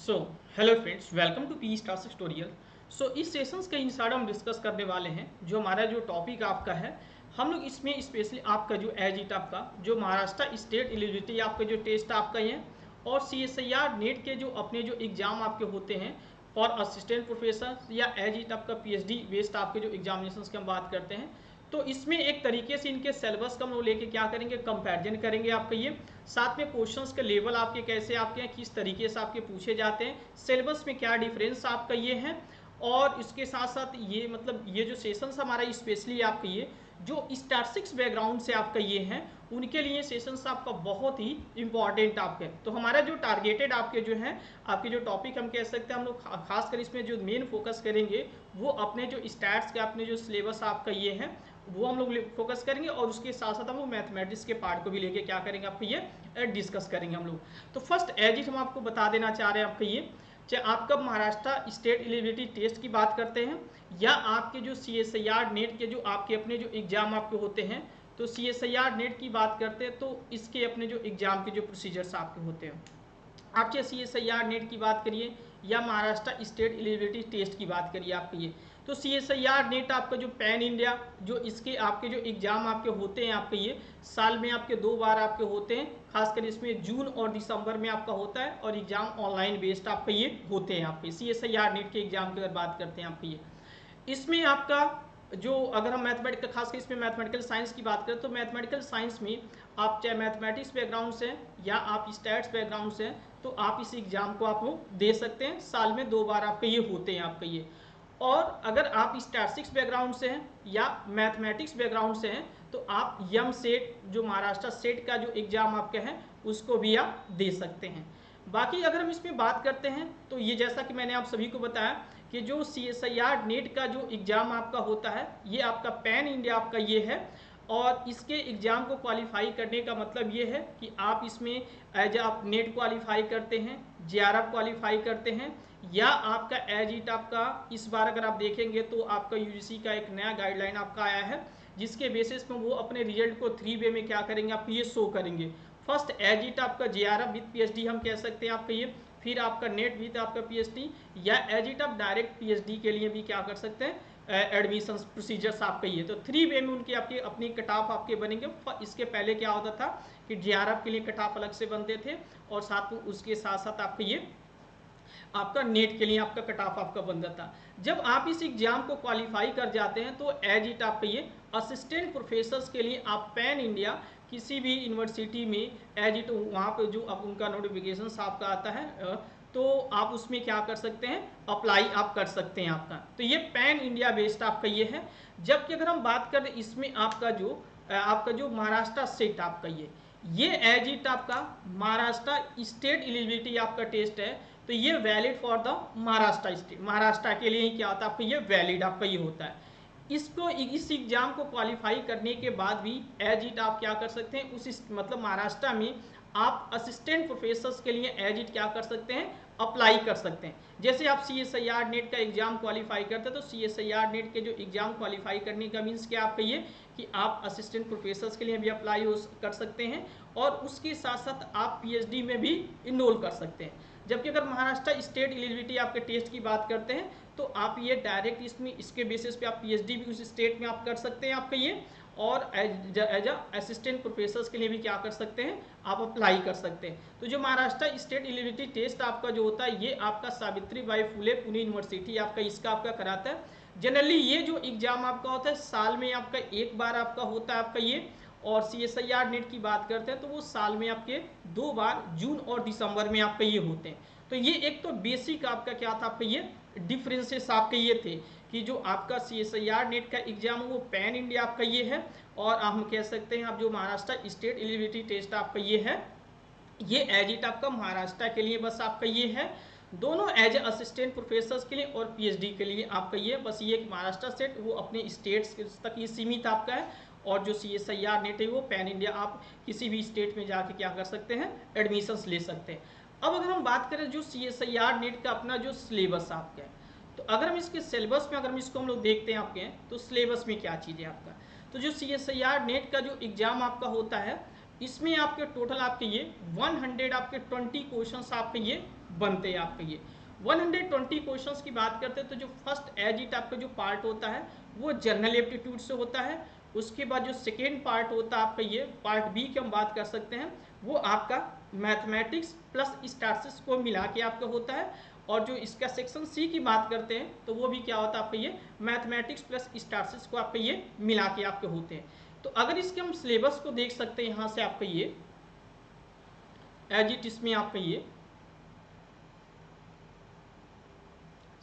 So hello friends, welcome to P stars tutorial. इस sessions के inside हम discuss करने वाले हैं जो हमारा जो टॉपिक आपका है। हम लोग इसमें स्पेशली आपका जो एजिट आपका जो महाराष्ट्र स्टेट एलिजिबिलिटी आपका जो टेस्ट आपका ही है और CSIR नेट के जो अपने जो एग्ज़ाम आपके होते हैं फॉर असिस्टेंट प्रोफेसर या एजिट आपका PhD बेस्ड आपके जो एग्जामिनेशन की हम बात करते हैं। तो इसमें एक तरीके से इनके सिलेबस का हम लोग लेके क्या करेंगे, कंपैरिजन करेंगे आपका ये। साथ में क्वेश्चंस के लेवल आपके कैसे आपके हैं, किस तरीके से आपके पूछे जाते हैं, सिलेबस में क्या डिफरेंस आपका ये है। और इसके साथ साथ ये मतलब ये जो सेशंस हमारा स्पेशली आपका ये जो स्टैटिस्टिक्स बैकग्राउंड से आपका ये है उनके लिए सेशंस आपका बहुत ही इंपॉर्टेंट आपके। तो हमारा जो टारगेटेड आपके जो है आपके जो टॉपिक हम कह सकते हैं, हम लोग खासकर इसमें जो मेन फोकस करेंगे वो अपने जो स्टैट्स के अपने जो सिलेबस आपका ये है वो हम लोग फोकस करेंगे और उसके साथ साथ हम लोग मैथमेटिक्स के पार्ट को भी लेके क्या करेंगे आपको ये डिस्कस करेंगे हम लोग। तो फर्स्ट एजिट हम आपको बता देना चाह रहे हैं आपका ये, चाहे आपका महाराष्ट्र स्टेट एलिजिबिलिटी टेस्ट की बात करते हैं या आपके जो CSIR नेट के जो आपके अपने जो एग्जाम आपके होते हैं। तो CSIR नेट की बात करते हैं तो इसके अपने जो एग्जाम के जो प्रोसीजर्स आपके होते हैं, आप चाहे CSIR नेट की बात करिए या महाराष्ट्र स्टेट एलिजिबिलिटी टेस्ट की बात करिए आपके ये। तो CSIR नेट आपका जो पैन इंडिया जो इसके आपके जो एग्जाम आपके होते हैं आपके ये साल में आपके 2 बार आपके होते हैं। खासकर इसमें जून और दिसंबर में आपका होता है और एग्जाम ऑनलाइन बेस्ड आपके ये होते हैं आपके CSIR नेट के एग्जाम की अगर बात करते हैं आपके ये। इसमें आपका जो अगर हम मैथमेटिकल खासकर इसमें मैथमेटिकल साइंस की बात करें तो मैथमेटिकल साइंस में आप चाहे मैथमेटिक्स बैकग्राउंड से या आप स्टैट्स बैकग्राउंड से तो आप इस एग्जाम को आप दे सकते हैं। साल में 2 बार आपके ये होते हैं आपके ये। और अगर आप स्टैटिस्टिक्स बैकग्राउंड से हैं या मैथमेटिक्स बैकग्राउंड से हैं तो आप यम सेट जो महाराष्ट्र सेट का जो एग्जाम आपके हैं उसको भी आप दे सकते हैं। बाकी अगर हम इसमें बात करते हैं तो ये जैसा कि मैंने आप सभी को बताया कि जो CSIR नेट का जो एग्ज़ाम आपका होता है ये आपका पैन इंडिया आपका ये है। और इसके एग्ज़ाम को क्वालिफाई करने का मतलब ये है कि आप इसमें एज आप नेट क्वालिफाई करते हैं, JRF क्वालिफाई करते हैं या आपका एज इट आपका इस बार अगर आप देखेंगे तो आपका UGC का एक नया गाइडलाइन आपका आया है जिसके बेसिस पे वो अपने रिजल्ट को 3 वे में क्या करेंगे आप ये शो करेंगे। फर्स्ट एज इट आपका JRF विद PhD हम कह सकते हैं आपका ये, फिर आपका नेट विद आपका PhD या एज इट आप डायरेक्ट PhD के लिए भी क्या कर सकते हैं एडमिशन प्रोसीजर्स आपका ये। तो 3 वे में उनके आपके अपनी कट ऑफ आपके बनेंगे। इसके पहले क्या होता था कि JRF के लिए कट ऑफ अलग से बनते थे और साथ में उसके साथ साथ आपका ये आपका नेट के लिए आपका कट ऑफ आपका बनता था। जब आप इस एग्जाम को क्वालिफाई कर जाते हैं तो एज इट आपका ये असिस्टेंट प्रोफेसर्स के लिए आप पैन इंडिया किसी भी यूनिवर्सिटी में एज इट वहाँ पर जो अब उनका नोटिफिकेशन आपका आता है तो आप उसमें क्या कर सकते हैं, अप्लाई आप कर सकते हैं आपका। तो ये पैन इंडिया बेस्ड आपका ये है। जबकि अगर हम बात करें इसमें आपका जो महाराष्ट्र सेट आपका ये एज इट आपका महाराष्ट्र स्टेट एलिजिबिलिटी आपका टेस्ट है। तो ये valid for the Maharashtra state, Maharashtra के लिए ही क्या होता है आपका ये वैलिड आपका ये होता है। इसको इस एग्जाम को क्वालिफाई करने के बाद भी एज इट आप क्या कर सकते हैं उस मतलब महाराष्ट्र में आप असिस्टेंट प्रोफेसर्स के लिए एज इट क्या कर सकते हैं, अप्लाई कर सकते हैं। जैसे आप CSIR नेट का एग्जाम क्वालिफाई करते हैं तो CSIR नेट के जो एग्जाम क्वालिफाई करने का मीन्स क्या आपका ये कि आप असिस्टेंट प्रोफेसर्स के लिए भी अप्लाई कर सकते हैं और उसके साथ साथ आप PhD में भी इनरोल कर सकते हैं। जबकि अगर महाराष्ट्र स्टेट एलिजिबिलिटी आपके टेस्ट की बात करते हैं तो आप ये डायरेक्ट इसमें इसके बेसिस पे आप PhD भी उस स्टेट में आप कर सकते हैं आपका ये। और एज असिस्टेंट प्रोफेसर्स के लिए भी क्या कर सकते हैं, आप अप्लाई कर सकते हैं। तो जो महाराष्ट्र स्टेट एलिजिबिलिटी टेस्ट आपका जो होता है ये आपका सावित्रीबाई फुले पुणे यूनिवर्सिटी आपका इसका आपका कराता है। जनरली ये जो एग्जाम आपका होता है साल में आपका एक बार आपका होता है आपका ये। और CSIR नेट की बात करते हैं तो वो साल में आपके 2 बार जून और दिसंबर में आपके ये होते हैं। तो ये एक तो बेसिक आपका क्या था आपका ये डिफरेंसेस आपके ये थे कि जो आपका CSIR नेट का एग्जाम वो पैन इंडिया आपका ये है और हम कह सकते हैं आप जो महाराष्ट्र स्टेट एलिजिबिलिटी टेस्ट आपका ये है ये एज इट आपका महाराष्ट्र के लिए बस आपका ये है। दोनों एज ए असिस्टेंट प्रोफेसर्स के लिए और PhD के लिए आपका ये बस ये महाराष्ट्र स्टेट वो अपने स्टेट्स तक ये सीमित आपका है और जो CSIR नेट है वो पैन इंडिया आप किसी भी स्टेट में जाके क्या कर सकते हैं, एडमिशन्स ले सकते हैं। अब अगर हम बात करें जो CSIR नेट का अपना जो सिलेबस आपका है तो अगर हम इसके सिलेबस में अगर हम इसको हम लोग देखते हैं आपके तो सिलेबस में क्या चीज़ है आपका। तो जो CSIR नेट का जो एग्ज़ाम आपका होता है इसमें आपके टोटल आपके ये 100 आपके 20 क्वेश्चंस आपके ये बनते हैं आपके ये 120 क्वेश्चंस की बात करते हैं तो जो फर्स्ट एज इट आपका जो पार्ट होता है वो जनरल एप्टीट्यूड से होता है। उसके बाद जो सेकेंड पार्ट होता है आपका ये पार्ट बी की हम बात कर सकते हैं, वो आपका मैथमेटिक्स प्लस स्टैटिस्टिक्स को मिला के आपका होता है। और जो इसका सेक्शन सी की बात करते हैं तो वो भी क्या होता है आपका ये मैथमेटिक्स प्लस स्टैटिस्टिक्स को आपका ये मिला के आपके होते हैं। तो अगर इसके हम सिलेबस को देख सकते हैं यहाँ से आपका ये एज इट इसमें आपका ये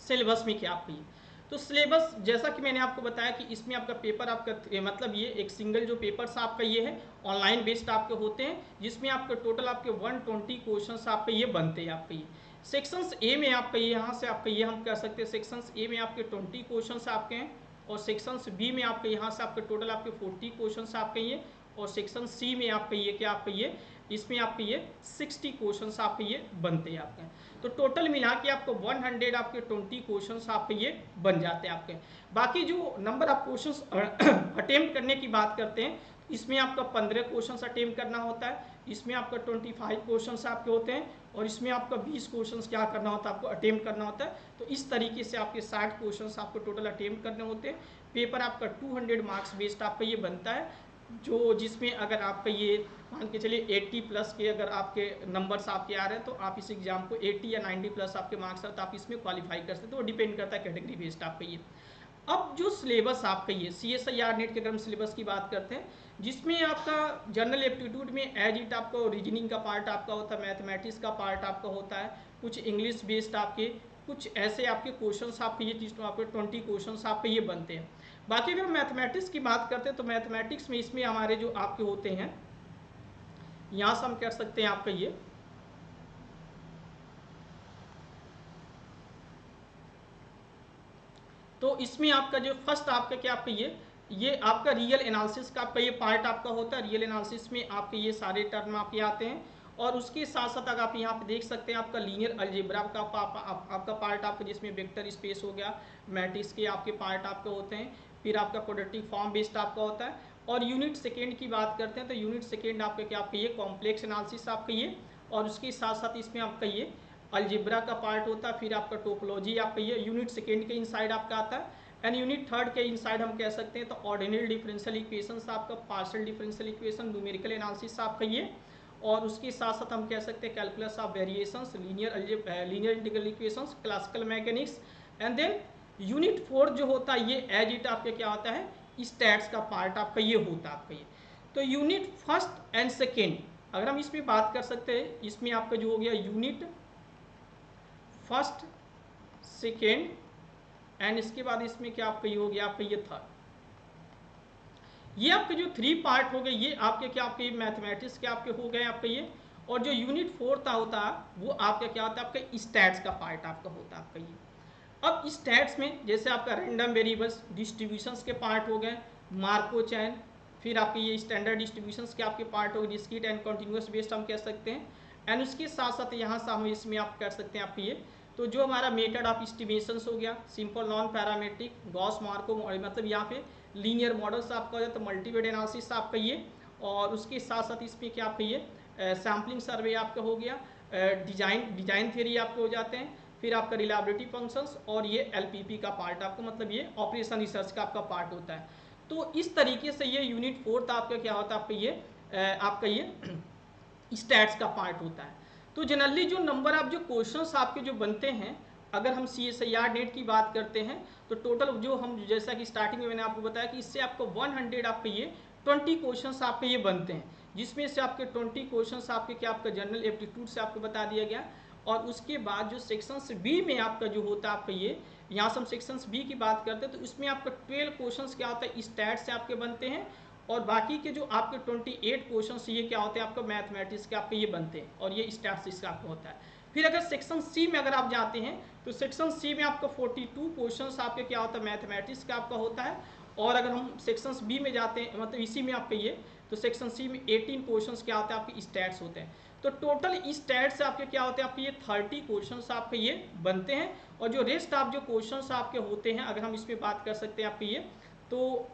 सिलेबस में क्या आपका ये, तो सिलेबस जैसा कि मैंने आपको बताया कि इसमें आपका पेपर आपका मतलब ये एक सिंगल जो पेपर्स आपका ये है ऑनलाइन बेस्ड आपके होते हैं, जिसमें आपके टोटल आपके 120 क्वेश्चंस आपके ये बनते हैं आपके ये। सेक्शंस ए में आपका ये यहाँ से आपका ये हम कह सकते हैं सेक्शंस ए में आपके 20 क्वेश्चंस आपके हैं, और सेक्शंस बी में आपके यहाँ से आपके टोटल आपके 40 क्वेश्चंस आपके ये, और सेक्शन सी में आपका ये क्या आपका ये इसमें आपके ये 60 क्वेश्चंस आपके ये बनते हैं आपके। तो टोटल मिला के आपको 100 आपके 20 क्वेश्चंस आपके ये बन जाते हैं आपके। बाकी जो नंबर ऑफ क्वेश्चंस अटेम्प्ट करने की बात करते हैं, इसमें आपका 15 क्वेश्चंस अटेम्प्ट करना होता है, इसमें आपका 25 क्वेश्चंस आपके होते हैं, और इसमें आपका 20 क्वेश्चंस क्या करना होता है आपको अटेम्प्ट करना होता है। तो इस तरीके से आपके 60 क्वेश्चंस आपको टोटल अटेम्प्ट करने होते हैं। पेपर आपका 200 मार्क्स बेस्ड आपका ये बनता है, जो जिसमें अगर आपका ये मान के चलिए 80 प्लस के अगर आपके नंबर्स आपके आ रहे हैं तो आप इस एग्जाम को 80 या 90 प्लस आपके मार्क्स है तो आप इसमें क्वालिफाई कर सकते हो। तो डिपेंड करता है कैटेगरी बेस्ड आपका ये। अब जो सिलेबस आपका ये CSIR नेट के अगर हम सिलेबस की बात करते हैं, जिसमें आपका जनरल एप्टीट्यूड में एज इट आपका रीजनिंग का पार्ट आपका होता है, मैथमेटिक्स का पार्ट आपका होता है, कुछ इंग्लिश बेस्ड आपके कुछ ऐसे आपके क्वेश्चंस आपके ये चीज़ आपके 20 क्वेश्चंस आपके ये बनते हैं। बाकी अगर मैथमेटिक्स की बात करते हैं तो मैथमेटिक्स में इसमें हमारे जो आपके होते हैं यहाँ से हम कह सकते हैं आपका ये तो इसमें आपका जो फर्स्ट आपका क्या आपका ये आपका रियल एनालिसिस का आपका ये पार्ट आपका होता है। रियल एनालिसिस में आपके ये सारे टर्म आपके आते हैं, और उसके साथ साथ अगर आप यहाँ पे देख सकते हैं आपका लीनियर अलजेब्रा का आपका पार्ट आपका जिसमें वेक्टर स्पेस हो गया, मैट्रिक्स के आपके पार्ट आपके होते हैं, फिर आपका क्वाड्रेटिक फॉर्म बेस्ड आपका होता है। और यूनिट सेकेंड की बात करते हैं तो यूनिट सेकेंड आपका क्या आपका ये कॉम्प्लेक्स एनालिसिस आपका ये, और उसके साथ साथ इसमें आपका ये अलजेब्रा का पार्ट होता है, फिर आपका टोपोलॉजी आपका ये यूनिट सेकेंड के इनसाइड आपका आता है। एंड यूनिट थर्ड के इनसाइड हम कह सकते हैं तो ऑर्डिनरी डिफरेंशियल इक्वेशंस आपका, partial differential equation, numerical analysis आपका ये, और उसके साथ साथ हम कह सकते हैं calculus of variations, linear integral equations, classical mechanics. And then unit fourth जो होता है ये एज इट आपका क्या होता है स्टैट्स का पार्ट आपका ये होता है आपका ये। तो यूनिट फर्स्ट एंड सेकेंड अगर हम इसमें बात कर सकते हैं, इसमें आपका जो हो गया यूनिट फर्स्ट सेकेंड एंड इसके बाद इसमें क्या आपका ये हो गया आपका ये थर्ड, ये आपके जो 3 पार्ट हो गए ये आपके क्या आपके मैथमेटिक्स के आपके हो गए आपका ये। और जो यूनिट फोर्थ होता है वो आपका क्या होता है आपका स्टैट्स का पार्ट आपका होता है आपका ये। अब स्टैट्स में जैसे आपका रैंडम वेरिएबल्स डिस्ट्रीब्यूशंस के पार्ट हो गए, मार्को चैन, फिर आपके ये स्टैंडर्ड डिस्ट्रीब्यूशंस के आपके पार्ट हो गए, डिस्क्रीट एंड कंटिन्यूअस बेस्ड हम कह सकते हैं। एंड उसके साथ साथ यहाँ से हम इसमें आप कर सकते हैं आपके ये, तो जो हमारा मेथड ऑफ एस्टिमेशंस हो गया, simple non parametric, Gauss Marco मतलब यहाँ पे लीनियर मॉडल्स आपका हो जाता है, मल्टीवेड एनालिसिस आपका ये, और उसके साथ साथ इसमें क्या आपका ये सैम्पलिंग सर्वे आपका हो गया, डिजाइन थ्योरी आपके हो जाते हैं, फिर आपका रिलायबिलिटी फंक्शंस, और ये LPP का पार्ट आपका मतलब ये ऑपरेशन रिसर्च का आपका पार्ट होता है। तो इस तरीके से ये यूनिट फोर्थ आपका क्या होता है आपका ये स्टैट्स का पार्ट होता है। तो जनरली जो नंबर ऑफ जो क्वेश्चंस आपके जो बनते हैं, अगर हम CSIR नेट की बात करते हैं तो टोटल जो हम जैसा कि स्टार्टिंग में मैंने आपको बताया कि इससे आपको 100 आपके ये 20 क्वेश्चंस आपके ये बनते हैं, जिसमें से आपके 20 क्वेश्चंस आपके क्या आपका जनरल एप्टीट्यूड से आपको बता दिया गया। और उसके बाद जो सेक्शंस बी में आपका जो होता है आपका ये, यहाँ से हम सेक्शंस बी की बात करते हैं तो इसमें आपका 12 क्वेश्चंस क्या होता है स्टैट्स से आपके बनते हैं, और बाकी के जो आपके 28 क्वेश्चंस ये क्या होते हैं आपका मैथमेटिक्स के आपके ये बनते हैं, और ये स्टैटिस्टिक्स का आपका होता है। फिर अगर सेक्शन सी में अगर आप जाते हैं तो सेक्शन सी में आपका 42 क्वेश्चंस आपके क्या होता है मैथमेटिक्स का आपका होता है। और अगर हम सेक्शन बी में जाते हैं मतलब इसी में आपका ये, तो सेक्शन सी में 18 क्वेश्चंस क्या होते हैं आपके स्टैट्स होते हैं। तो टोटल स्टैट्स आपके क्या होते हैं आपके ये 30 क्वेश्चंस आपके ये बनते हैं। और जो रेस्ट आप जो क्वेश्चंस आपके होते हैं अगर हम इसमें बात कर सकते हैं आपके ये, तो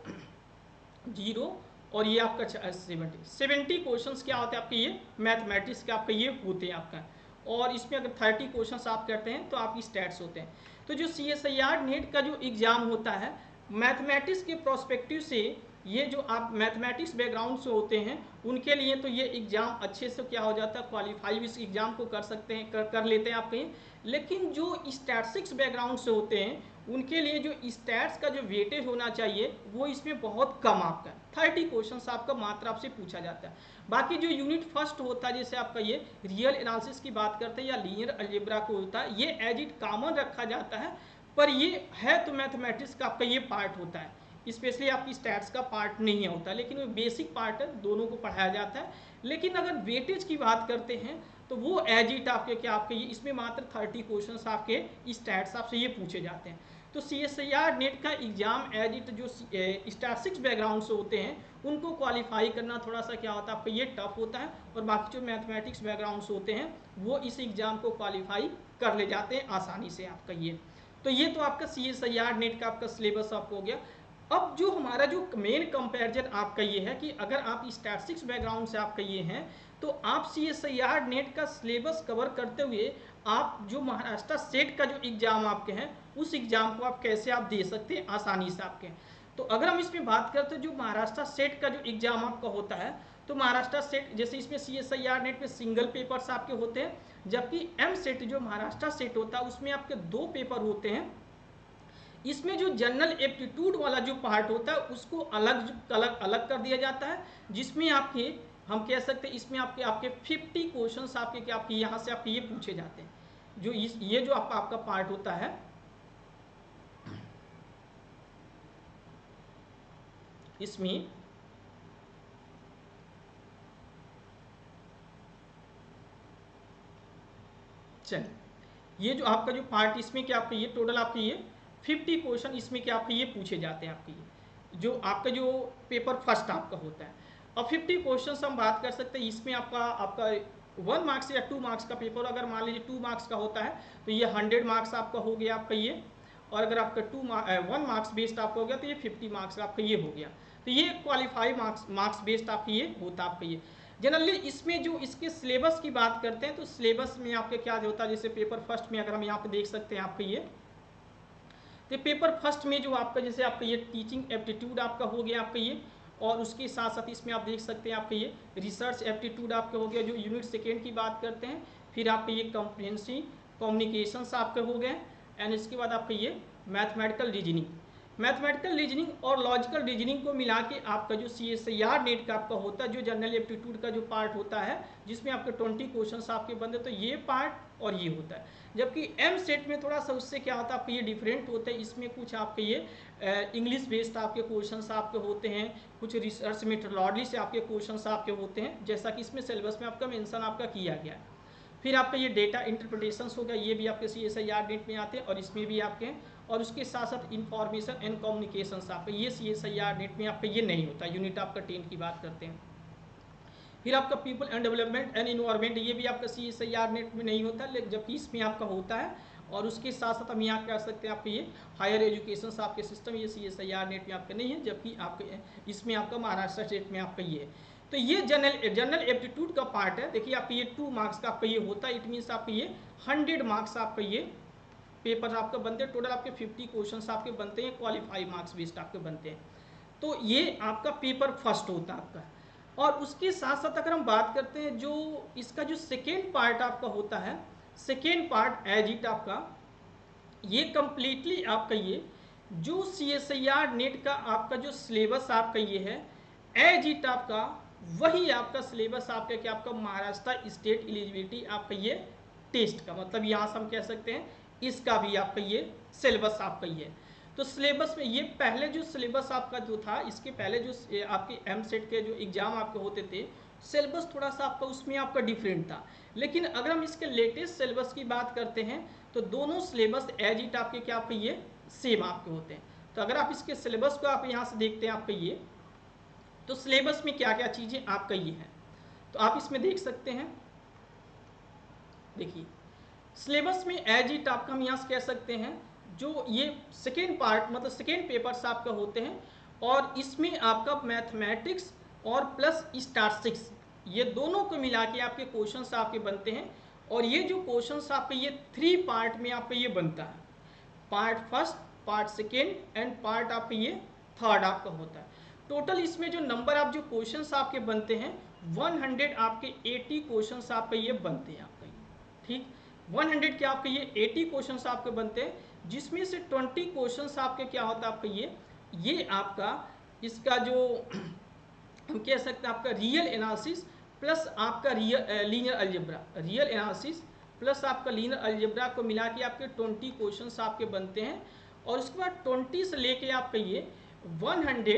0 और ये आपका 70 क्वेश्चंस क्या होते हैं आपके ये मैथमेटिक्स के आपका ये होते हैं आपका। और इसमें अगर 30 क्वेश्चंस आप करते हैं तो आपकी स्टैट्स होते हैं। तो जो CSIR नेट का जो एग्ज़ाम होता है मैथमेटिक्स के प्रोस्पेक्टिव से, ये जो आप मैथमेटिक्स बैकग्राउंड से होते हैं उनके लिए तो ये एग्ज़ाम अच्छे से क्या हो जाता है, क्वालिफाई इस एग्ज़ाम को कर सकते हैं, कर लेते हैं आप कहीं। लेकिन जो स्टैटिस्टिक्स बैकग्राउंड से होते हैं उनके लिए जो स्टैट्स का जो वेटेज होना चाहिए वो इसमें बहुत कम आपका 30 क्वेश्चन आपका मात्र आपसे पूछा जाता है। बाकी जो यूनिट फर्स्ट होता है जैसे आपका ये रियल एनालिसिस की बात करते हैं या लीनियर अलजेब्रा को होता है, ये एज इट कॉमन रखा जाता है, पर ये है तो मैथमेटिक्स का आपका ये पार्ट होता है, स्पेशली आपकी स्टैट्स का पार्ट नहीं होता, लेकिन वो बेसिक पार्ट है, दोनों को पढ़ाया जाता है। लेकिन अगर वेटेज की बात करते हैं तो वो एज इट आपके क्या आपके ये इसमें मात्र 30 क्वेश्चंस आपके स्टैट्स आपसे ये पूछे जाते हैं। तो CSIR नेट का एग्जाम एज इट जो स्टैटिस्टिक्स बैकग्राउंड से होते हैं उनको क्वालिफाई करना थोड़ा सा क्या होता है आपका ये टफ होता है, और बाकी जो मैथमेटिक्स बैकग्राउंड से होते हैं वो इस एग्जाम को क्वालिफाई कर ले जाते हैं आसानी से आपका ये। तो ये तो आपका CSIR नेट का आपका सिलेबस आपको हो गया। अब जो हमारा जो मेन कंपैरिजन आपका ये है कि अगर आप स्टैटिस्टिक्स बैकग्राउंड से आपका ये हैं तो आप CSIR नेट का सिलेबस कवर करते हुए आप जो महाराष्ट्र सेट का जो एग्ज़ाम आपके हैं उस एग्ज़ाम को आप कैसे आप दे सकते हैं आसानी से आपके। तो अगर हम इसमें बात करते हैं जो महाराष्ट्र सेट का जो एग्ज़ाम आपका होता है, तो महाराष्ट्र सेट जैसे इसमें CSIR नेट पे सिंगल पेपर्स आपके होते हैं, जबकि M सेट जो महाराष्ट्र सेट होता है उसमें आपके 2 पेपर होते हैं। इसमें जो जनरल एप्टीट्यूड वाला जो पार्ट होता है उसको अलग अलग अलग कर दिया जाता है, जिसमें आपके हम कह सकते हैं इसमें आपके आपके 50 क्वेश्चंस आपके क्या आपके यहाँ से आपके ये पूछे जाते हैं। जो ये जो आपका पार्ट होता है इसमें चलिए ये जो आपका जो पार्ट इसमें क्या आपके ये टोटल आपके ये 50 क्वेश्चन इसमें क्या आपके ये पूछे जाते हैं आपके ये जो आपका जो पेपर फर्स्ट आपका होता है। अब 50 क्वेश्चन हम बात कर सकते हैं इसमें आपका आपका 1 मार्क्स या 2 मार्क्स का पेपर अगर मान लीजिए 2 मार्क्स का होता है तो ये 100 मार्क्स आपका हो गया आपका ये, और अगर आपका 1 मार्क्स बेस्ड आपका हो गया तो ये 50 मार्क्स आपका ये हो गया। तो ये क्वालिफाई मार्क्स बेस्ड आपका ये होता आपका ये। जनरली इसमें जो इसके सिलेबस की बात करते हैं तो सिलेबस में आपके क्या होता है, जैसे पेपर फर्स्ट में अगर हम यहाँ पे देख सकते हैं आपका ये, तो पेपर फर्स्ट में जो आपका जैसे आपका ये टीचिंग एप्टीट्यूड आपका हो गया आपका ये, और उसके साथ साथ इसमें आप देख सकते हैं आपका ये रिसर्च एप्टीट्यूड आपका हो गया जो यूनिट सेकेंड की बात करते हैं। फिर आपका ये कॉम्प्रिहेंसिव कम्युनिकेशंस आपके हो गए, एंड इसके बाद आपका ये मैथमेटिकल रीजनिंग और लॉजिकल रीजनिंग को मिला के आपका जो CSIR नेट का आपका होता है जो जनरल एप्टीट्यूड का जो पार्ट होता है जिसमें आपके 20 क्वेश्चंस आपके बनते, तो ये पार्ट और ये होता है। जबकि M सेट में थोड़ा सा उससे क्या होता है आपका ये डिफरेंट होता है, इसमें कुछ आपके ये इंग्लिश बेस्ड आपके क्वेश्चंस आपके होते हैं, कुछ रिसर्च मेथोडोलॉजी से आपके क्वेश्चंस आपके होते हैं, जैसा कि इसमें सिलेबस में आपका मेंशन आपका किया गया है। फिर आपका ये डेटा इंटरप्रिटेशंस हो गया, ये भी आपके CSIR नेट में आते हैं और इसमें भी आपके हैं, और उसके साथ साथ इंफॉर्मेशन एंड कम्युनिकेशंस आपका ये CSIR नेट में आपका ये नहीं होता, यूनिट आपका 10 की बात करते हैं। फिर आपका people and development and environment ये भी आपका CSIR नेट में नहीं होता, लेकिन जबकि इसमें आपका होता है। और उसके साथ साथ हम यहाँ कह सकते हैं आपके ये हायर एजुकेशन आपके सिस्टम ये CSIR नेट में आपका नहीं है, जबकि आपके इसमें आपका महाराष्ट्र स्टेट में आपका ये है। तो ये जनरल एप्टीट्यूड का पार्ट है। देखिए आपका ये 2 मार्क्स का आपका ये होता है, इट मीन्स आपका ये 100 मार्क्स आपका ये पेपर आपका बनते हैं, टोटल आपके 50 क्वेश्चन आपके बनते हैं, क्वालिफाई मार्क्स बेस्ड आपके बनते हैं। तो ये आपका पेपर फर्स्ट होता है आपका। और उसके साथ साथ अगर हम बात करते हैं जो इसका जो सेकेंड पार्ट आपका होता है, सेकेंड पार्ट एज इट आपका ये कंप्लीटली आपका ये जो CSIR नेट का आपका जो सिलेबस आपका ये है एज इट आपका वही आपका सिलेबस आपका क्या आपका महाराष्ट्र स्टेट एलिजिबिलिटी आपका ये टेस्ट का, मतलब यहाँ से हम कह सकते हैं इसका भी आपका ये सिलेबस आपका ये है। तो सिलेबस में ये पहले जो सिलेबस आपका जो था इसके पहले जो आपके M सेट के जो एग्ज़ाम आपके होते थे सिलेबस थोड़ा सा आपका उसमें आपका डिफरेंट था। लेकिन अगर हम इसके लेटेस्ट सिलेबस की बात करते हैं तो दोनों सिलेबस एज इट आपके क्या आपके ये सेम आपके होते हैं। तो अगर आप इसके सिलेबस को आप यहाँ से देखते हैं आपका ये, तो सिलेबस में क्या क्या चीज़ें आपका ये है तो आप इसमें देख सकते हैं। देखिए सिलेबस में एज इट आपका हम यहाँ से कह सकते हैं जो ये सेकेंड पार्ट मतलब सेकेंड पेपर्स आपका होते हैं और इसमें आपका मैथमेटिक्स और प्लस स्टैटिस्टिक्स ये दोनों को मिला के आपके क्वेश्चंस आपके बनते हैं। और ये जो क्वेश्चंस आपके ये 3 पार्ट में आपके ये बनता है, part first, part second and part आपका ये थर्ड आपका होता है। टोटल इसमें जो नंबर आप जो क्वेश्चंस आपके बनते हैं 100 आपके 80 क्वेश्चंस आपके ये बनते हैं आपके, ठीक 100 के आपके ये 80 क्वेश्चंस आपके बनते हैं, जिसमें से 20 क्वेश्चंस आपके क्या होता है आपका ये आपका इसका जो हम कह सकते हैं आपका रियल एनालिसिस प्लस आपका linear algebra, real analysis plus आपका लीनियर अलजेब्रा को मिला के आपके 20 क्वेश्चंस आपके बनते हैं। और उसके बाद 20 से लेके आपका ये 100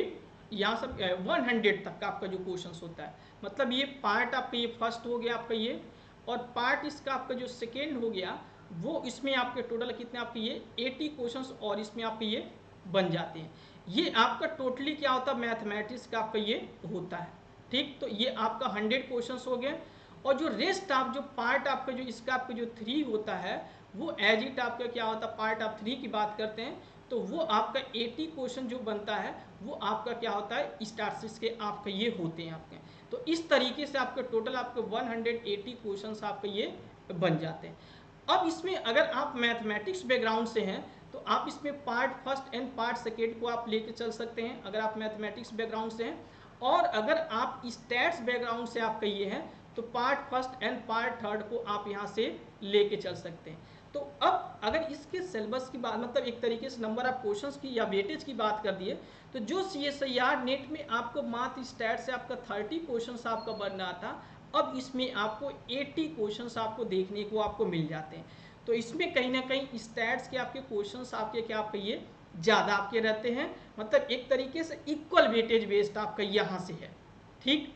यहाँ सब 100 तक का आपका जो क्वेश्चंस होता है, मतलब ये पार्ट आपका ये फर्स्ट हो गया आपका ये, और पार्ट इसका आपका जो सेकेंड हो गया वो, इसमें आपके टोटल कितने आपके ये 80 क्वेश्चंस और इसमें आपके ये बन जाते हैं। ये आपका टोटली क्या होता है मैथमेटिक्स का आपका ये होता है, ठीक। तो ये आपका 100 क्वेश्चंस हो गए। और जो रेस्ट आप जो पार्ट आपका जो इसका आपका जो 3 होता है वो एज इट आपका क्या होता है, पार्ट आप 3 की बात करते हैं तो वो आपका 80 क्वेश्चन जो बनता है वो आपका क्या होता है स्टैटिस्टिक्स के आपके ये होते हैं आपके। तो इस तरीके से आपके टोटल आपके 180 क्वेश्चंस आपके ये बन जाते हैं। अब इसमें अगर आप मैथमेटिक्स बैकग्राउंड से हैं तो आप इसमें part first and part second को आप लेके चल सकते हैं अगर आप मैथमेटिक्स बैकग्राउंड से हैं। और अगर आप स्टैट्स बैकग्राउंड से आप कहिए हैं तो part first and part third को आप यहाँ से लेके चल सकते हैं। तो अब अगर इसके सिलेबस की बात, मतलब एक तरीके से नंबर ऑफ क्वेश्चंस की या वेटेज की बात कर दिए, तो जो CSIR नेट में आपको मात्र स्टैट से आपका 30 क्वेश्चंस आपका बन रहा था, अब इसमें आपको 80 क्वेश्चंस आपको देखने को आपको मिल जाते हैं। तो इसमें कहीं ना कहीं स्टैट्स के आपके क्वेश्चंस आपके क्या आपके ये ज़्यादा आपके रहते हैं, मतलब एक तरीके से इक्वल वेटेज बेस्ड आपका यहाँ से है, ठीक।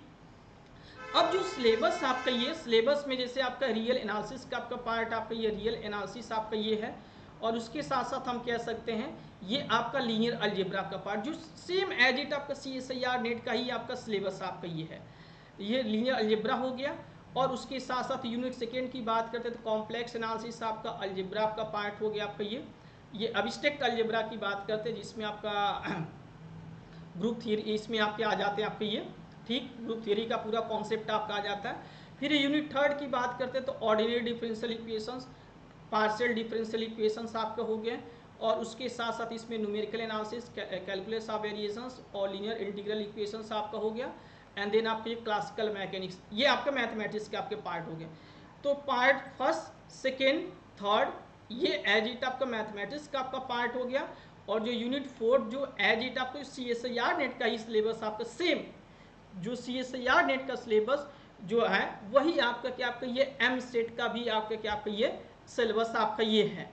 अब जो सिलेबस आपका ये सिलेबस में जैसे आपका रियल एनालिसिस का आपका पार्ट आपका ये रियल एनालिसिस आपका ये है, और उसके साथ साथ हम कह सकते हैं ये आपका लीनियर अलजेब्रा का पार्ट जो सेम एज इट आपका CSIR नेट का ही आपका सिलेबस आपका ये है, ये लीनियर अलजेब्रा हो गया। और उसके साथ साथ यूनिट सेकेंड की बात करते हैं तो कॉम्प्लेक्स एनालिसिस आपका अलजेब्रा आपका पार्ट हो गया आपका ये अब्स्ट्रैक्ट अलजेब्रा की बात करते हैं जिसमें आपका ग्रुप थियरी इसमें आपके आ जाते हैं आपके ये, ठीक, ग्रुप थियरी का पूरा कॉन्सेप्ट आपका आ जाता है। फिर यूनिट थर्ड की बात करते हैं तो ordinary differential equations, partial differential equations आपका हो गए, और उसके साथ साथ इसमें numerical analysis, calculus of variations और लीनियर इंटीग्रल इक्वेशंस आपका हो गया। एंड देन आपके ये क्लासिकल मैकेनिक्स, ये आपका मैथमेटिक्स के आपके पार्ट हो गए। तो पार्ट फर्स्ट सेकेंड थर्ड ये एज इट आपका मैथमेटिक्स का आपका पार्ट हो गया। और जो यूनिट फोर्थ जो एज इट आपको CSIR नेट का ही सिलेबस आपका सेम, जो CSIR नेट का सिलेबस जो है वही आपका क्या आपका ये MSET का भी आपका क्या आपका ये सिलेबस आपका ये है।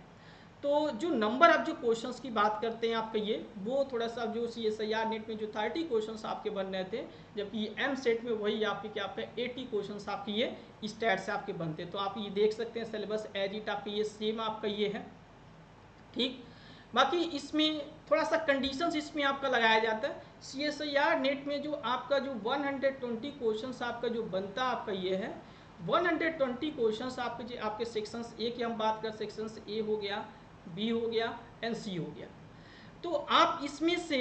तो जो नंबर ऑफ जो क्वेश्चंस की बात करते हैं आपका ये वो थोड़ा सा जो CSIR नेट में जो 30 क्वेश्चंस आपके बन रहे थे, जबकि MSET में वही आपके क्या आपका 80 क्वेश्चंस आपके ये स्टैट से आपके बनते हैं। तो आप ये देख सकते हैं सिलेबस एज इट आपका ये सेम आपका ये है, ठीक। बाकी इसमें थोड़ा सा कंडीशंस इसमें आपका लगाया जाता है। CSIR नेट में जो आपका जो 120 क्वेश्चंस आपका जो बनता आपका ये है 120 क्वेश्चंस आपके सेक्शंस ए की हम बात कर, सेक्शंस ए हो गया, बी हो गया एंड सी हो गया। तो आप इसमें से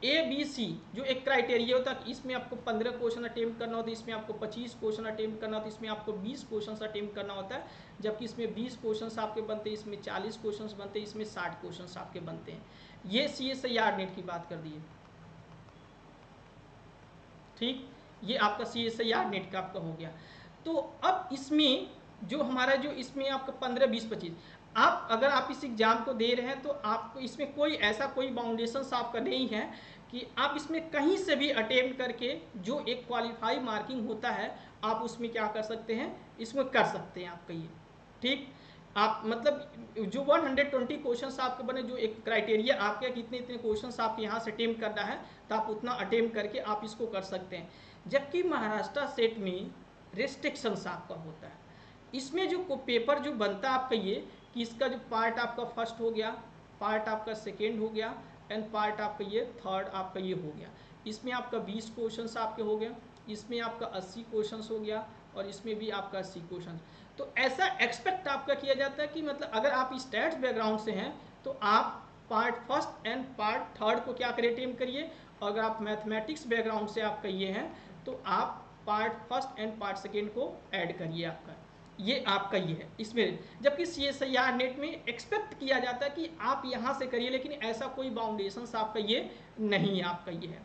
ABC जो एक क्राइटेरिया होता है, इसमें आपको 15 क्वेश्चन अटेम्प्ट करना होता है, इसमें आपको 25 क्वेश्चन अटेम्प्ट करना होता है, इसमें आपको 20 क्वेश्चन अटेम्प्ट करना होता है, जबकि इसमें 20 क्वेश्चन आपके बनते हैं, इसमें 40 क्वेश्चन बनते हैं, इसमें 60 क्वेश्चन आपके बनते हैं। ये CSIR नेट की बात कर दी है, ठीक। ये आपका CSIR नेट का आपका हो गया। तो अब इसमें जो हमारा जो इसमें आपका 15 20 25 आप अगर आप इस एग्जाम को दे रहे हैं तो आपको इसमें कोई ऐसा कोई बाउंडेशन आपका नहीं है कि आप इसमें कहीं से भी अटेम्प्ट करके जो एक क्वालिफाई मार्किंग होता है आप उसमें क्या कर सकते हैं, इसमें कर सकते हैं आपका ये, ठीक। आप मतलब जो 120 क्वेश्चंस आपके बने, जो एक क्राइटेरिया आपके कितने इतने क्वेश्चंस आप यहाँ से अटेम्प्ट करना है तो आप उतना अटेम्प्ट करके आप इसको कर सकते हैं। जबकि महाराष्ट्र सेट में रेस्ट्रिक्शंस आपका होता है, इसमें जो पेपर जो बनता है आपका ये कि इसका जो पार्ट आपका फर्स्ट हो गया, पार्ट आपका सेकेंड हो गया एंड पार्ट आपका ये थर्ड आपका ये हो गया। इसमें आपका 20 क्वेश्चंस आपके हो गए, इसमें आपका 80 क्वेश्चंस हो गया और इसमें भी आपका 80 क्वेश्चन। तो ऐसा एक्सपेक्ट आपका किया जाता है कि मतलब अगर आप स्टैट्स बैकग्राउंड से हैं तो आप part first and part third को क्या करें, अटेम्प्ट करिए, और अगर आप मैथमेटिक्स बैकग्राउंड से आपका ये है तो आप part first and part second को ऐड करिए आपका, ये आपका ये है इसमें। जबकि CSIR नेट में एक्सपेक्ट किया जाता है कि आप यहाँ से करिए, लेकिन ऐसा कोई बाउंडेशन आपका ये नहीं है, आपका ये है।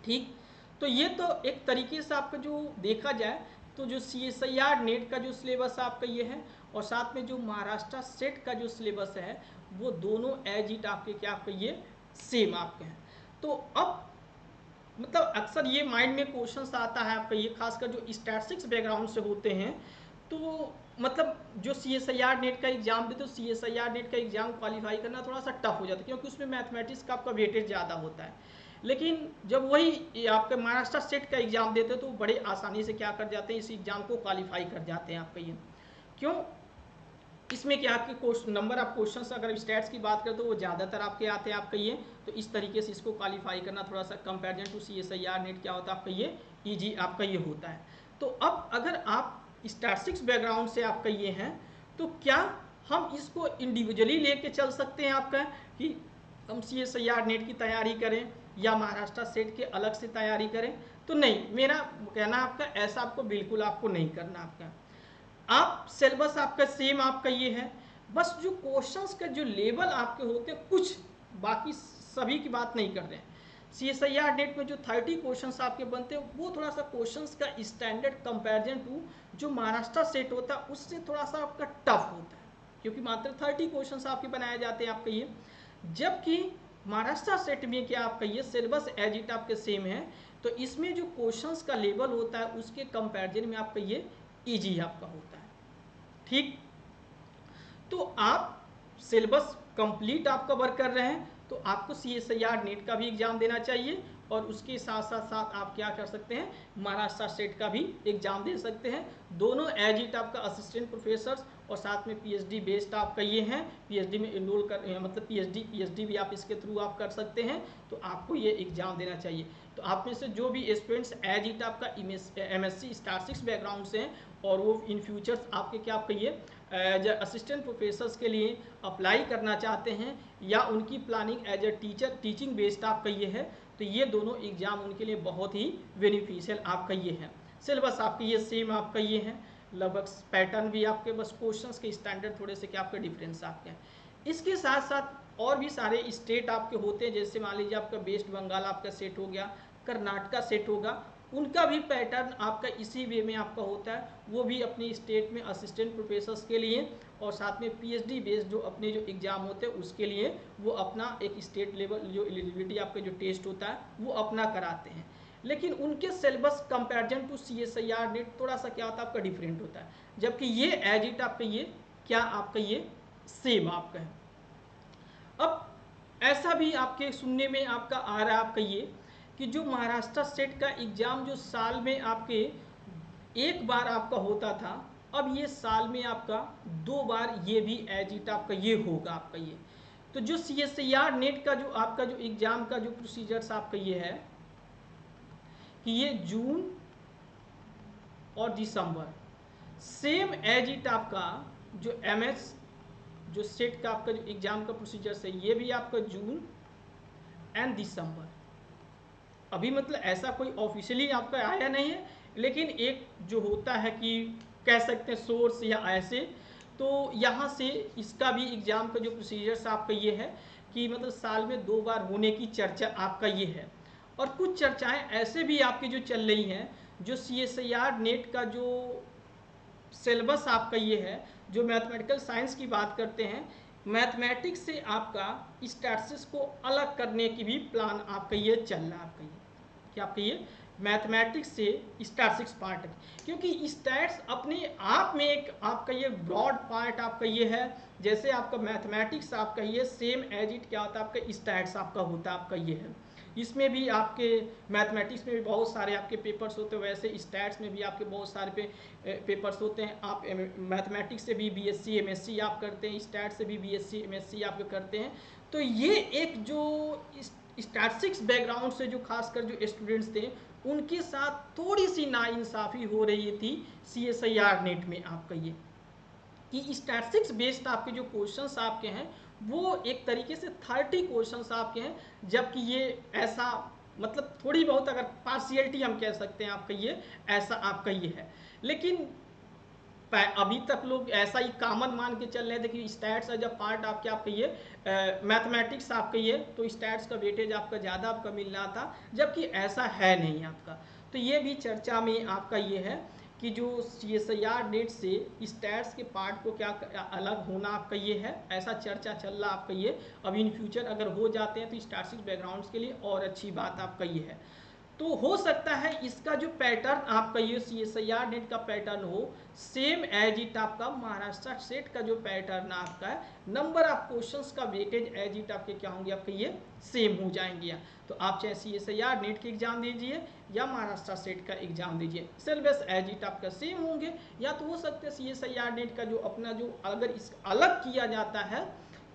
ठीक, तो ये तो एक तरीके से आपका जो देखा जाए तो जो CSIR नेट का जो सिलेबस आपका ये है और साथ में जो महाराष्ट्र सेट का जो सिलेबस है वो दोनों एज इट आपके क्या आपका ये सेम आपके हैं। तो अब मतलब अक्सर ये माइंड में क्वेश्चन आता है आपका ये, खासकर जो स्टैटिस्टिक्स बैकग्राउंड से होते हैं, तो मतलब जो CSIR नेट का एग्जाम देते हो, CSIR नेट का एग्जाम क्वालिफाई करना थोड़ा सा टफ हो जाता है क्योंकि उसमें मैथमेटिक्स का आपका वेटेज ज़्यादा होता है। लेकिन जब वही आपके महाराष्ट्र सेट का एग्जाम देते हैं तो बड़े आसानी से क्या कर जाते हैं, इस एग्जाम को क्वालिफाई कर जाते हैं आपका ये। क्यों? इसमें क्या आपके नंबर ऑफ क्वेश्चंस अगर स्टैट्स की बात करें तो वो ज़्यादातर आपके आते हैं आपका ये, तो इस तरीके से इसको क्वालिफाई करना थोड़ा सा कंपेरिजन टू CSIR नेट क्या होता है आपका ये ईजी आपका ये होता है। तो अब अगर आप स्टैटिस्टिक्स बैकग्राउंड से आपका ये हैं तो क्या हम इसको इंडिविजुअली लेके चल सकते हैं आपका कि हम CSIR नेट की तैयारी करें या महाराष्ट्र सेट के अलग से तैयारी करें? तो नहीं, मेरा कहना आपका ऐसा आपको बिल्कुल आपको नहीं करना आपका। आप सिलेबस आपका सेम आपका ये है, बस जो क्वेश्चंस का जो लेवल आपके होते हैं कुछ, बाकी सभी की बात नहीं कर रहे हैं। CSIR नेट में जो 30 क्वेश्चंस आपके बनते हैं वो थोड़ा सा क्वेश्चंस का स्टैंडर्ड कंपैरिजन टू जो महाराष्ट्र सेट होता है उससे थोड़ा सा आपका टफ होता है क्योंकि मात्र 30 क्वेश्चंस आपके बनाए जाते हैं आपका ये। जबकि महाराष्ट्र सेट में क्या आपका ये सिलेबस एज इट आपके सेम है, तो इसमें जो क्वेश्चंस का लेवल होता है उसके कंपैरिजन में आपका ये ईजी आपका होता है। ठीक, तो आप सिलेबस कंप्लीट आप कवर कर रहे हैं तो आपको CSIR नेट का भी एग्जाम देना चाहिए और उसके साथ साथ आप क्या कर सकते हैं, महाराष्ट्र स्टेट का भी एग्जाम दे सकते हैं। दोनों एज इट आपका असिस्टेंट प्रोफेसर और साथ में PhD बेस्ड आपका ये हैं, PhD में इनरोल कर मतलब PhD भी आप इसके थ्रू आप कर सकते हैं, तो आपको ये एग्जाम देना चाहिए। तो आप में से जो भी स्टूडेंट्स एज इट आपका MSc स्टैटिस्टिक्स बैकग्राउंड से हैं और वो इन फ्यूचर्स आपके क्या आपका ये एज असिस्टेंट प्रोफेसर्स के लिए अप्लाई करना चाहते हैं या उनकी planning as a teaching based आपका ये है, तो ये दोनों एग्जाम उनके लिए बहुत ही बेनिफिशियल आपका ये है। सिलेबस आपके ये सेम आपका ये है, लगभग पैटर्न भी आपके, बस क्वेश्चंस के स्टैंडर्ड थोड़े से क्या आपका डिफरेंस आपके हैं। इसके साथ साथ और भी सारे स्टेट आपके होते हैं, जैसे मान लीजिए आपका वेस्ट बंगाल आपका सेट हो गया, कर्नाटका सेट होगा, उनका भी पैटर्न आपका इसी वे में आपका होता है। वो भी अपनी स्टेट में असिस्टेंट प्रोफेसर्स के लिए और साथ में PhD बेस्ड जो अपने जो एग्ज़ाम होते हैं उसके लिए वो अपना एक स्टेट लेवल जो एलिजिबिलिटी आपका जो टेस्ट होता है वो अपना कराते हैं। लेकिन उनके syllabus comparison to CSIR NET थोड़ा सा क्या होता है आपका डिफरेंट होता है, जबकि ये एज इट आपका ये क्या आपका ये सेम आपका है। अब ऐसा भी आपके सुनने में आपका आ रहा है आपका ये कि जो महाराष्ट्र स्टेट का एग्ज़ाम जो साल में आपके एक बार आपका होता था, अब ये साल में आपका 2 बार ये भी एज इट आपका ये होगा आपका ये। तो जो CSIR नेट का जो आपका जो एग्ज़ाम का जो प्रोसीजर्स आपका ये है कि ये जून और दिसंबर सेम एज इट आपका जो MS जो सेट का आपका जो एग्ज़ाम का प्रोसीजर्स है ये भी आपका जून एंड दिसंबर। अभी मतलब ऐसा कोई ऑफिशियली आपका आया नहीं है, लेकिन एक जो होता है कि कह सकते हैं सोर्स या ऐसे, तो यहाँ से इसका भी एग्ज़ाम का जो प्रोसीजर्स आपका ये है कि मतलब साल में 2 बार होने की चर्चा आपका ये है। और कुछ चर्चाएं ऐसे भी आपकी जो चल रही हैं, जो CSIR नेट का जो सिलेबस आपका ये है, जो मैथमेटिकल साइंस की बात करते हैं, मैथमेटिक्स से आपका स्टैटिस्टिक्स को अलग करने की भी प्लान आपका ये चल रहा है आपका ये कि आपका ये मैथमेटिक्स से स्टैटिस्टिक्स पार्ट है, क्योंकि स्टैट्स अपने आप में एक आपका ये ब्रॉड पार्ट आपका ये है। जैसे आपका मैथमेटिक्स आपका ये सेम एज इट क्या होता है आपका स्टैट्स आपका होता है आपका ये है। इसमें भी आपके मैथमेटिक्स में भी बहुत सारे आपके पेपर्स होते हैं, वैसे स्टैट्स में भी आपके बहुत सारे पेपर्स होते हैं। आप मैथमेटिक्स से भी BSc MSc आप करते हैं, स्टैट से भी BSc MSc आप करते हैं। तो ये एक जो स्टैटिस्टिक्स बैकग्राउंड से जो खासकर जो स्टूडेंट्स थे उनके साथ थोड़ी सी नाइंसाफ़ी हो रही थी CSIR नेट में आपका ये कि स्टैटिस्टिक्स बेस्ड आपके जो क्वेश्चंस आपके हैं वो एक तरीके से 30 क्वेश्चंस आपके हैं, जबकि ये ऐसा मतलब थोड़ी बहुत अगर पार्शियलिटी हम कह सकते हैं आपका ये ऐसा आपका ये है। लेकिन अभी तक लोग ऐसा ही कॉमन मान के चल रहे थे कि स्टैट्स एज अ पार्ट आपके आपका ये मैथमेटिक्स आपका ये तो स्टैट्स का वेटेज आपका ज़्यादा आपका मिल रहा था, जबकि ऐसा है नहीं आपका। तो ये भी चर्चा में आपका ये है कि जो CSIR नेट से स्टैट्स के पार्ट को क्या अलग होना आपका ये है, ऐसा चर्चा चल रहा आपका ये। अब इन फ्यूचर अगर हो जाते हैं तो स्टैटिस्टिक्स बैकग्राउंड्स के लिए और अच्छी बात आपका ये है। तो हो सकता है इसका जो पैटर्न आपका ये CSIR नेट का पैटर्न हो सेम एज इट आपका महाराष्ट्र सेट का जो पैटर्न आपका है, नंबर ऑफ क्वेश्चंस का वेटेज एज इट आपके क्या होंगे आपके ये सेम हो जाएंगे। तो आप चाहे CSIR नेट के एग्जाम दीजिए या महाराष्ट्र सेट का एग्जाम दीजिए, सिलेबस एज इट आपका सेम होंगे। या तो हो सकता है CSIR नेट का जो अपना जो अगर इस अलग किया जाता है,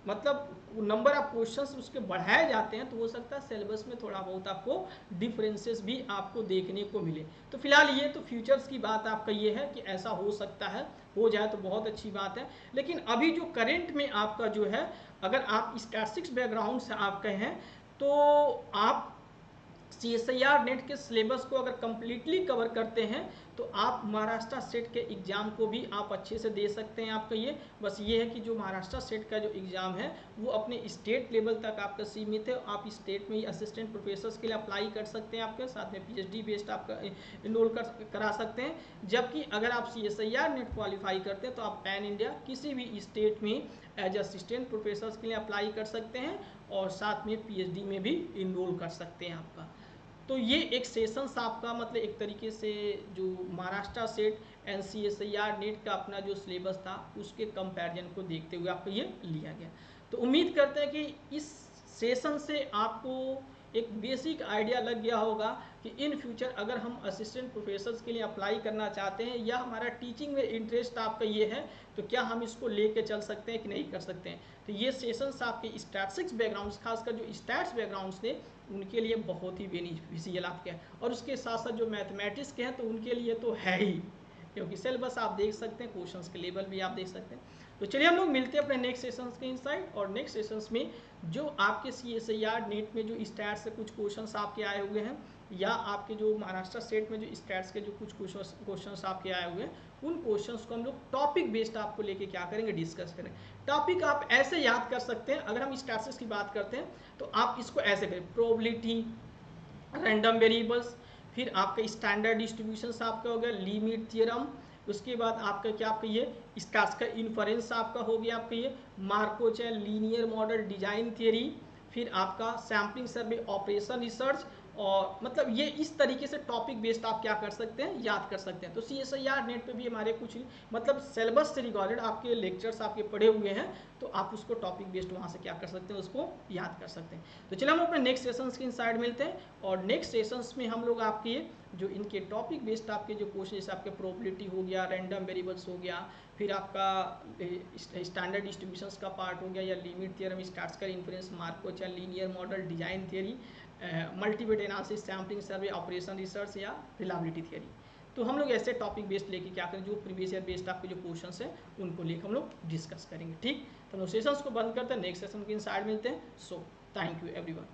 मतलब नंबर ऑफ क्वेश्चंस उसके बढ़ाए जाते हैं, तो हो सकता है सिलेबस में थोड़ा बहुत आपको डिफरेंसेस भी आपको देखने को मिले। तो फिलहाल ये तो फ्यूचर्स की बात आपका ये है कि ऐसा हो सकता है, हो जाए तो बहुत अच्छी बात है। लेकिन अभी जो करंट में आपका जो है, अगर आप स्टैटिस्टिक्स बैकग्राउंड से आप कहें तो आप CSIR नेट के सिलेबस को अगर कम्प्लीटली कवर करते हैं तो आप महाराष्ट्र सेट के एग्ज़ाम को भी आप अच्छे से दे सकते हैं आपका ये। बस ये है कि जो महाराष्ट्र सेट का जो एग्ज़ाम है वो अपने स्टेट लेवल तक आपका सीमित है। आप स्टेट में ही असिस्टेंट प्रोफेसर्स के लिए अप्लाई कर सकते हैं, आपके साथ में PhD बेस्ड आपका इनरोल करा सकते हैं। जबकि अगर आप CSIR नेट क्वालिफाई करते हैं तो आप पैन इंडिया किसी भी स्टेट में एज असिस्टेंट प्रोफेसर्स के लिए अप्लाई कर सकते हैं और साथ में PhD में भी इनरोल कर सकते हैं आपका। तो ये एक सेशंस आपका मतलब एक तरीके से जो महाराष्ट्र सेट CSIR नेट का अपना जो सिलेबस था उसके कंपैरिजन को देखते हुए आपको ये लिया गया। तो उम्मीद करते हैं कि इस सेशन से आपको एक बेसिक आइडिया लग गया होगा कि इन फ्यूचर अगर हम असिस्टेंट प्रोफेसर्स के लिए अप्लाई करना चाहते हैं या हमारा टीचिंग में इंटरेस्ट आपका ये है तो क्या हम इसको लेके चल सकते हैं कि नहीं कर सकते हैं। तो ये सेशंस आपके स्टैटिस्टिक्स बैकग्राउंड्स, खासकर जो स्टैट्स बैकग्राउंड्स थे उनके लिए बहुत ही बेनिफिशियल आपके हैं, और उसके साथ साथ जो मैथमेटिक्स के हैं तो उनके लिए तो है ही, क्योंकि सिलेबस आप देख सकते हैं, क्वेश्चंस के लेवल भी आप देख सकते हैं। तो चलिए हम लोग मिलते हैं अपने नेक्स्ट सेशंस के इनसाइड, और नेक्स्ट सेशंस में जो आपके CSIR नेट में जो स्टैट्स से कुछ क्वेश्चंस आपके आए हुए हैं या आपके जो महाराष्ट्र स्टेट में जो स्टैट्स के जो कुछ क्वेश्चंस आपके आए हुए हैं, उन क्वेश्चंस को हम लोग टॉपिक बेस्ड आपको लेके क्या करेंगे, डिस्कस करेंगे। टॉपिक आप ऐसे याद कर सकते हैं, अगर हम स्टैटिस्टिक्स की बात करते हैं तो आप इसको ऐसे करें, प्रोबेबिलिटी, रैंडम वेरिएबल्स, फिर आपका स्टैंडर्ड डिस्ट्रीब्यूशंस आपका हो गया, लिमिट थ्योरम, उसके बाद आपका क्या आपका ये स्टैट्स का इन्फरेंस आपका हो गया, आपका ये Marco chain linear model design theory, फिर आपका सैम्पलिंग सर्वे ऑपरेशन रिसर्च, और मतलब ये इस तरीके से टॉपिक बेस्ड आप क्या कर सकते हैं, याद कर सकते हैं। तो CSIR नेट पे भी हमारे कुछ मतलब सिलेबस से रिगार्डेड आपके लेक्चर्स आपके पढ़े हुए हैं, तो आप उसको टॉपिक बेस्ड वहाँ से क्या कर सकते हैं, उसको याद कर सकते हैं। तो चलिए हम अपने नेक्स्ट सेशंस के इनसाइड मिलते हैं, और नेक्स्ट सेशंस में हम लोग आपके जो इनके टॉपिक बेस्ड आपके जो क्वेश्चन जैसे आपके प्रोबेबिलिटी हो गया, रैंडम वेरिएबल्स हो गया, फिर आपका स्टैंडर्ड डिस्ट्रीब्यूशंस का पार्ट हो गया, या लिमिट थ्योरम, स्टैट्स का influence, Markov chain linear model design theory, multivariate analysis, sampling survey operation research, या रिलायबिलिटी थियरी। तो हम लोग ऐसे टॉपिक बेस्ड लेके क्या करें, जो प्रीवियस ईयर बेस्ड आपके जो क्वेश्चंस हैं उनको लेकर हम लोग डिस्कस करेंगे। ठीक, तो हम लोग सेशंस को बंद करते हैं, नेक्स्ट सेशन के इनसाइड मिलते हैं। So thank you everyone.